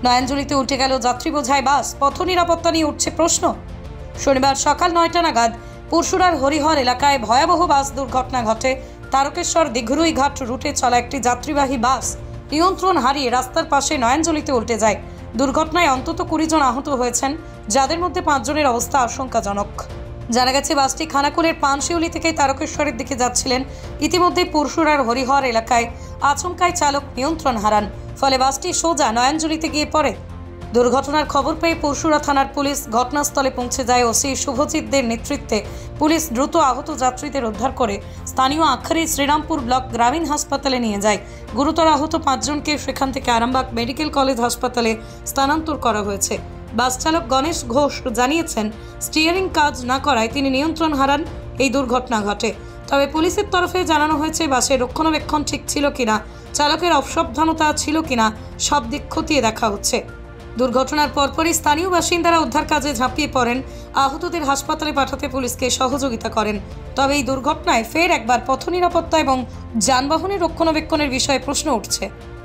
নয়াঞ্জলিতে উল্টে গেল যাত্রী বোঝাই বাস, পথ নিরাপত্তা নিয়ে উঠছে প্রশ্ন। শনিবার সকাল ৯টা নাগাদ পরশুরার হরিহর এলাকায় ভয়াবহ বাস দুর্ঘটনা ঘটে। তারকেশ্বর দিঘরুই ঘাট রুটে চলা একটি যাত্রীবাহী বাস নিয়ন্ত্রণ হারিয়ে রাস্তার পাশে নয়াঞ্জলিতে উল্টে যায়। দুর্ঘটনায় অন্তত 20 জন আহত হয়েছেন, যাদের মধ্যে 5 জনের অবস্থা আশঙ্কাজনক। জানা গেছে বাসটি খানাকুলের পানশিউলি থেকে তারকেশ্বরের দিকে যাচ্ছিলেন। ইতিমধ্যে পরশুরার হরিহর এলাকায় আচমকায় চালক নিয়ন্ত্রণ হারান, ফলে বাসটি সোজা নয়াঞ্জলিতে গিয়ে পড়ে। দুর্ঘটনার খবর পেয়ে পরশুরা থানার পুলিশ ঘটনাস্থলে পৌঁছে যায়। ওসি শুভজিৎদের নেতৃত্বে পুলিশ দ্রুত আহত যাত্রীদের উদ্ধার করে স্থানীয় আখারি শ্রীরামপুর ব্লক গ্রামীণ হাসপাতালে নিয়ে যায়। গুরুতর আহত 5 জনকে সেখান থেকে আরামবাগ মেডিকেল কলেজ হাসপাতালে স্থানান্তর করা হয়েছে। বাস চালক গণেশ ঘোষ জানিয়েছেন, স্টিয়ারিং কাজ না করায় তিনি নিয়ন্ত্রণ হারান, এই দুর্ঘটনা ঘটে। তবে পুলিশের তরফে জানানো হয়েছে বাসের রক্ষণাবেক্ষণ ঠিক ছিল কিনা, চালকের অসাবধানতা ছিল কিনা, সব দিক খতিয়ে দেখা হচ্ছে। দুর্ঘটনার পরপরই স্থানীয় বাসিন্দারা উদ্ধার কাজে ঝাঁপিয়ে পড়েন, আহতদের হাসপাতালে পাঠাতে পুলিশকে সহযোগিতা করেন। তবে এই দুর্ঘটনায় ফের একবার পথ নিরাপত্তা এবং যানবাহনের রক্ষণাবেক্ষণের বিষয়ে প্রশ্ন উঠছে।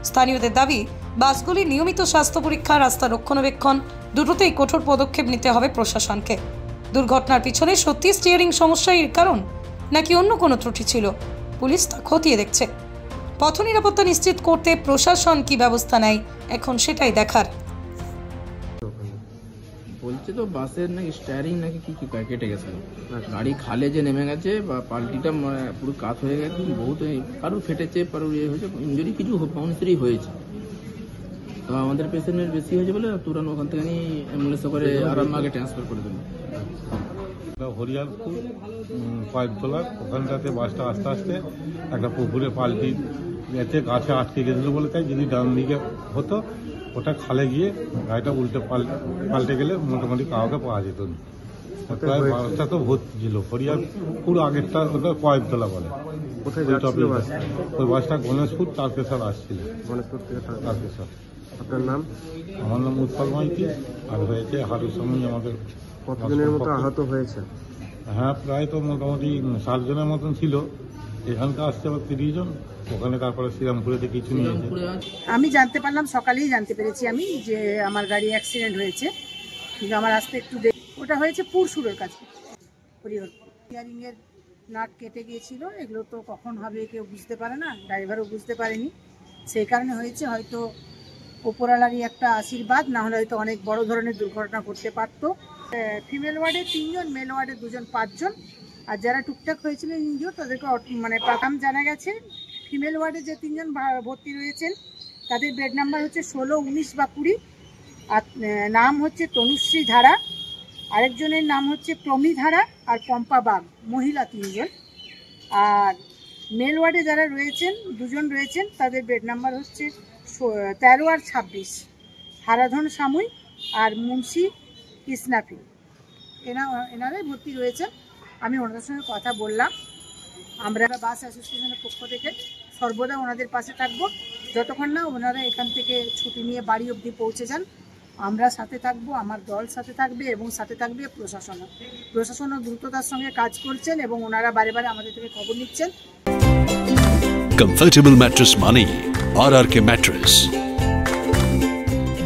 স্থানীয়দের দাবি, বাসগুলির নিয়মিত স্বাস্থ্য পরীক্ষা, রাস্তা রক্ষণাবেক্ষণ দুটোতেই কঠোর পদক্ষেপ নিতে হবে প্রশাসনকে। দুর্ঘটনার পিছনে সত্যি স্টিয়ারিং সমস্যাই এর কারণ, নাকি অন্য কোনো ত্রুটি ছিল, পুলিশ তা খতিয়ে দেখছে। পথ নিরাপত্তা নিশ্চিত করতে প্রশাসন কি ব্যবস্থা নেয়, এখন সেটাই দেখার। বলছে তো বাসের নাকি স্টিয়ারিং নাকি কি কেটে গেছে, গাড়ি খালে যে নেমে গেছে বা পাল্টিটা পুরো কাত হয়ে গেছে, বহুত কারো ফেটেছে, কারো ইয়ে হয়েছে, ইঞ্জুরি কিছু মানুষেরই হয়েছে। তো আমাদের পেশেন্টের বেশি হয়েছে বলে তুরন্ত ওখান থেকে নিয়ে অ্যাম্বুলেন্সে করে আরামবাগে ট্রান্সফার করে দিল। হরিয়ারপুর কয়েকতলা ওখানটাতে বাসটা আস্তে আস্তে একটা পুকুরে পাল্টি গেছে, গাছে আটকে গেছিল বলে, তাই যদি ডান দিকে হতো ওটা খালে গিয়ে গাড়িটা উল্টে পাল্টে গেলে মোটামুটি কাউকে পাওয়া যেত না। প্রায় বাসটা তো ভর্তি ছিল। হরিয়ারপুর আগেরটা ওটা কয়েকতলা বলে, ওই বাসটা গণেশপুর তারকেশ্বর আসছিল। তারকেশ্বর। আপনার নাম? আমার নাম উৎপল মাইতি, আর হয়েছে হারুর সঙ্গে আমাদের। কতজনের মতো আহত হয়েছে? হ্যাঁ, প্রায় তো মোটামুটি 60 জনের মতন ছিল। এখানকার আসছে আবার 30 জন, ওখানে তারপরে শ্রীরামপুরেতে কিছু নিয়েছে। আমি জানতে পারলাম, সকালেই জানতে পেরেছি আমি যে আমার গাড়ি অ্যাক্সিডেন্ট হয়েছে, কিন্তু আমার আসতে একটু ওটা হয়েছে পুরসুরের কাছে। স্টিয়ারিং এর নাট কেটে গিয়েছিল, এগুলো তো কখন হবে কেউ বুঝতে পারে না, ড্রাইভারও বুঝতে পারেনি, সেই কারণে হয়েছে। হয়তো ওপরওয়ালারই একটা আশীর্বাদ, না হলে হয়তো অনেক বড় ধরনের দুর্ঘটনা ঘটতে পারতো। ফিমেল ওয়ার্ডে 3 জন, মেল ওয়ার্ডে 2 জন, 5 জন। আর যারা টুকটাক হয়েছিলেন ইনজিওর তাদেরকে মানে প্রথম জানা গেছে। ফিমেল ওয়ার্ডে যে 3 জন ভর্তি রয়েছেন তাদের বেড নাম্বার হচ্ছে 16, 19 বা 20। আর নাম হচ্ছে তনুশ্রী ধারা, আরেকজনের নাম হচ্ছে প্রমি ধারা, আর পম্পা বাগ, মহিলা 3 জন। আর মেল ওয়ার্ডে যারা রয়েছেন 2 জন রয়েছেন, তাদের বেড নাম্বার হচ্ছে 13 আর 26, হারাধন সামুই আর মুন্সি কৃষ্ণাপি। এনারাই ভর্তি রয়েছেন। আমি ওনাদের সঙ্গে কথা বললাম। আমরা বাস অ্যাসোসিয়েশনের পক্ষ থেকে সর্বদা ওনাদের পাশে থাকবো, যতক্ষণ না ওনারা এখান থেকে ছুটি নিয়ে বাড়ি অবধি পৌঁছে যান। আমরা সাথে থাকবো, আমার দল সাথে থাকবে, এবং সাথে থাকবে প্রশাসনও দ্রুততার সঙ্গে কাজ করছেন, এবং ওনারা বারে বারে আমাদের থেকে খবর নিচ্ছেন। কমফোর্টেবল ম্যাট্রেস মানে RRK ম্যাট্রেস।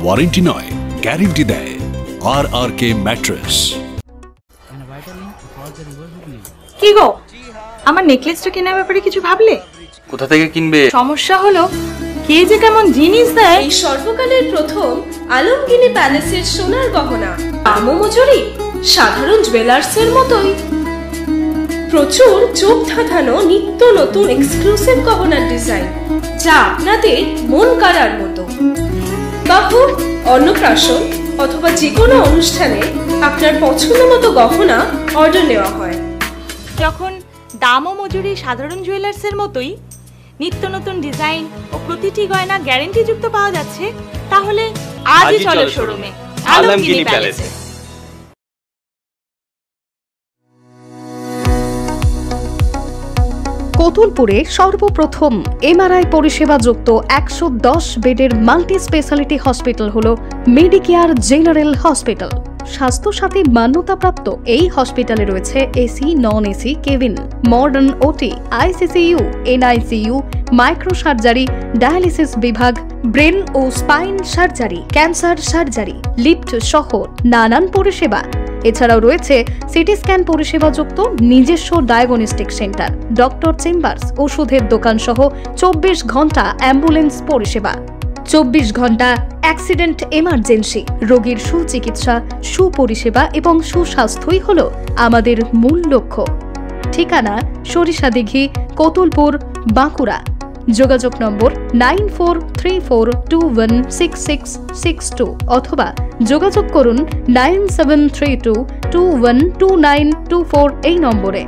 ওয়ারেন্টি নয়, গ্যারান্টি দেয় RRK ম্যাট্রেস। কি গো, আমার নেকলেসটা কেনার ব্যাপারে কিছু ভাবলে? কোথা থেকে কিনবে? সমস্যা হলো কে যে কেমন জিনিস দেয়। এই সর্বকালের প্রথম আলমগিনি প্যালেসের সোনার গহনা, দামও মজুরি সাধারণ জুয়েলার্সের মতোই। প্রচুর চোখ ধাঁধানো নিত্য নতুন এক্সক্লুসিভ গহনার ডিজাইন, যা আপনাদের মন কাড়ার মতো। বাহু, অন্নপ্রাশন অথবা যে কোনো অনুষ্ঠানে আপনার পছন্দ মতো গহনা অর্ডার নেওয়া হয়। যখন দাম ও মজুরি সাধারণ জুয়েলার্সের মতোই, নিত্য নতুন ডিজাইন ও প্রতিটি গয়না গ্যারান্টি যুক্ত পাওয়া যাচ্ছে, তাহলে আজই চলো শোরুমে আলমগিনি প্যালেসে। কতুলপুরে সর্বপ্রথম MRI পরিষেবা যুক্ত 110 বেডের মাল্টি স্পেশালিটি হসপিটাল হল মেডিকেয়ার জেনারেল হসপিটাল। স্বাস্থ্যসাথী মান্যতাপ্রাপ্ত এই হসপিটালে রয়েছে AC, non AC cabin, modern OT, ICCU, NICU, micro surgery, dialysis বিভাগ, ব্রেন ও spine surgery, cancer surgery, lift সহ নানান পরিষেবা। এছাড়াও রয়েছে সিটি স্ক্যান পরিষেবাযুক্ত নিজস্ব ডায়াগনস্টিক সেন্টার, ডক্টর চেম্বার্স, ওষুধের দোকান সহ 24 ঘন্টা অ্যাম্বুলেন্স পরিষেবা, 24 ঘন্টা অ্যাক্সিডেন্ট এমার্জেন্সি। রোগীর সুচিকিৎসা, সুপরিষেবা এবং সুস্বাস্থ্যই হল আমাদের মূল লক্ষ্য। ঠিকানা সরিষাদিঘি, কতুলপুর, বাঁকুড়া। যোগাযোগ নম্বর 9434216662 অথবা যোগাযোগ করুন 9732212924 এই নম্বরে।